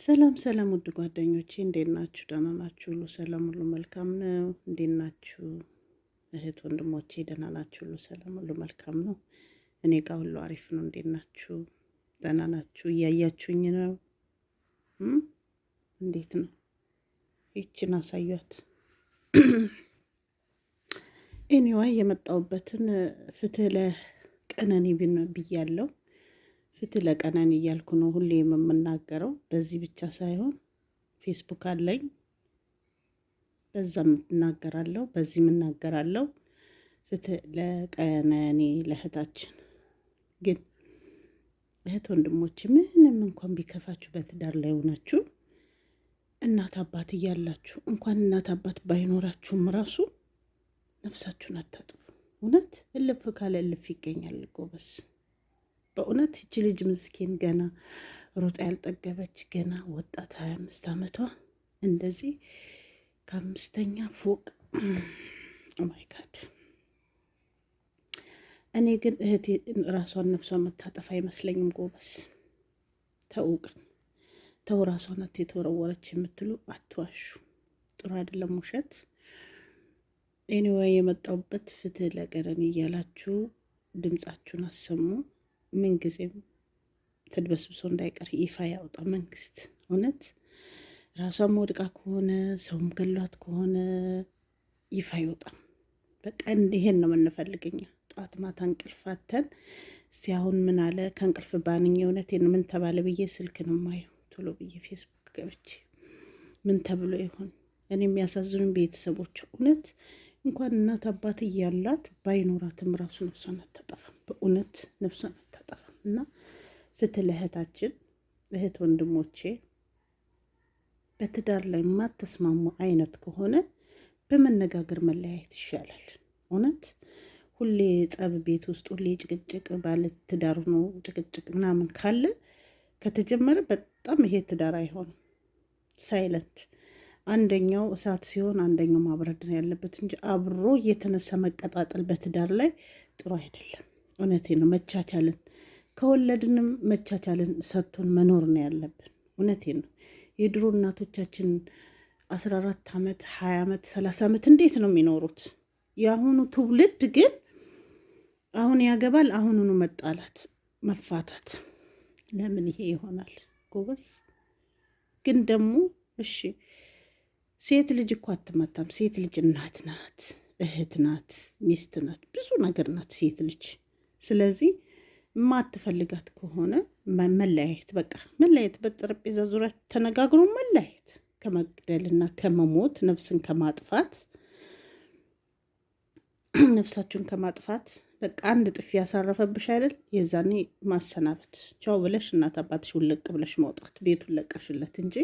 ሰላም ሰላም ውድ ጓደኞቼ እንዴት ናችሁ? ደህና ናችሁ? ሁሉ ሰላም፣ ሁሉ መልካም ነው? እንዴት ናችሁ? እህት ወንድሞቼ ደህና ናችሁ? ሁሉ ሰላም፣ ሁሉ መልካም ነው? እኔ ጋር ሁሉ አሪፍ ነው። እንዴት ናችሁ? ደህና ናችሁ? እያያችሁኝ ነው? እንዴት ነው? ይችን አሳያት። ኤኒዋይ የመጣሁበትን ፍትህ ለቀነኒ ብያለሁ። ፍትህ ለቀነኒ እያልኩ ነው ሁሌ የምናገረው። በዚህ ብቻ ሳይሆን ፌስቡክ አለኝ፣ በዛም እናገራለሁ፣ በዚህም እናገራለሁ። ፍትህ ለቀነኒ ለእህታችን። ግን እህት ወንድሞች ምንም እንኳን ቢከፋችሁ በትዳር ላይ ሆናችሁ እናት አባት እያላችሁ እንኳን እናት አባት ባይኖራችሁም ራሱ ነፍሳችሁን አታጥፉ። እውነት እልፍ ካለ እልፍ ይገኛል ጎበስ። በእውነት እቺ ልጅ ምስኪን ገና ሮጣ ያልጠገበች ገና ወጣት 25 ዓመቷ እንደዚህ ከአምስተኛ ፎቅ ኦማይ ጋድ። እኔ ግን እህቴ ራሷን ነፍሷን መታጠፍ አይመስለኝም ጎበስ። ተውቅን ተው፣ ራሷን የተወረወረች የምትሉ አትዋሹ። ጥሩ አይደለም ውሸት። ኤኒዌይ የመጣሁበት ፍትህ ለቀነኒ እያላችሁ ድምጻችሁን አሰሙ። ምንጊዜም ተድበስብሶ እንዳይቀር ይፋ ያውጣ መንግስት። እውነት ራሷን ወድቃ ከሆነ ሰውም ገሏት ከሆነ ይፋ ይወጣ። በቃ ይሄን ነው የምንፈልገኛ። ጠዋት ማታ እንቅልፋተን እስቲ አሁን ምን አለ ከእንቅልፍ ባንኝ እውነቴን ምን ተባለ ብዬ ስልክ ነው የማየው። ቶሎ ብዬ ፌስቡክ ገብቼ ምን ተብሎ ይሆን? እኔ የሚያሳዝኑኝ ቤተሰቦች እውነት እንኳን እናት አባት እያላት ባይኖራትም ራሱ ነፍሷን አታጠፋም። በእውነት ነፍሷን አታጠፋም። እና ፍትህ ለእህታችን። እህት ወንድሞቼ በትዳር ላይ የማትስማሙ አይነት ከሆነ በመነጋገር መለያየት ይሻላል። እውነት ሁሌ ጸብ ቤት ውስጥ ሁሌ ጭቅጭቅ፣ ባለ ትዳር ነው ጭቅጭቅ ምናምን ካለ ከተጀመረ በጣም ይሄ ትዳር አይሆንም። ሳይለንት አንደኛው እሳት ሲሆን አንደኛው ማብረድ ነው ያለበት እንጂ አብሮ እየተነሳ መቀጣጠል በትዳር ላይ ጥሩ አይደለም። እውነቴ ነው። መቻቻልን ከወለድንም መቻቻልን ሰጥቶን መኖር ነው ያለብን። እውነቴ ነው። የድሮ እናቶቻችን 14 ዓመት 20 ዓመት 30 ዓመት እንዴት ነው የሚኖሩት? የአሁኑ ትውልድ ግን አሁን ያገባል፣ አሁኑኑ መጣላት፣ መፋታት። ለምን ይሄ ይሆናል ጎበስ? ግን ደግሞ እሺ ሴት ልጅ እኮ አትመታም። ሴት ልጅ እናት ናት፣ እህት ናት፣ ሚስት ናት፣ ብዙ ነገር ናት ሴት ልጅ። ስለዚህ የማትፈልጋት ከሆነ መለያየት፣ በቃ መለያየት፣ በጠረጴዛ ዙሪያ ተነጋግሮ መለያየት። ከመግደልና ከመሞት ነፍስን ከማጥፋት ነፍሳችሁን ከማጥፋት በቃ አንድ ጥፊ ያሳረፈብሽ አይደል? የዛኔ ማሰናበት፣ ቻው ብለሽ እናት አባትሽ ውልቅ ብለሽ መውጣት፣ ቤቱን ለቀሽለት እንጂ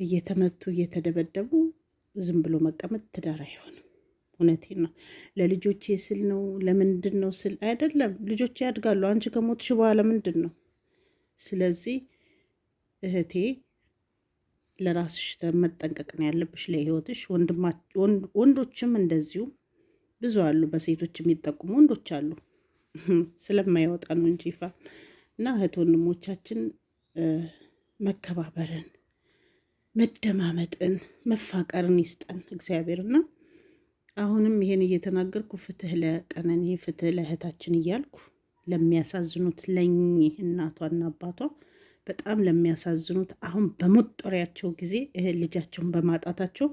እየተመቱ እየተደበደቡ ዝም ብሎ መቀመጥ ትዳር አይሆንም። እውነቴን ነው። ለልጆቼ ስል ነው ለምንድን ነው ስል አይደለም። ልጆቼ ያድጋሉ። አንቺ ከሞትሽ በኋላ ምንድን ነው? ስለዚህ እህቴ ለራስሽ መጠንቀቅ ነው ያለብሽ፣ ለህይወትሽ። ወንዶችም እንደዚሁ ብዙ አሉ፣ በሴቶች የሚጠቁሙ ወንዶች አሉ። ስለማይወጣ ነው እንጂ ይፋ። እና እህት ወንድሞቻችን መከባበርን፣ መደማመጥን፣ መፋቀርን ይስጠን እግዚአብሔርና አሁንም ይሄን እየተናገርኩ ፍትህ ለቀነኒ ፍትህ ለእህታችን እያልኩ ለሚያሳዝኑት ለኚህ እናቷና አባቷ በጣም ለሚያሳዝኑት አሁን በመጦሪያቸው ጊዜ እህል ልጃቸውን በማጣታቸው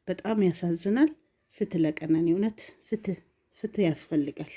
በጣም ያሳዝናል። ፍትህ ለቀነኒ። እውነት ፍትህ ያስፈልጋል።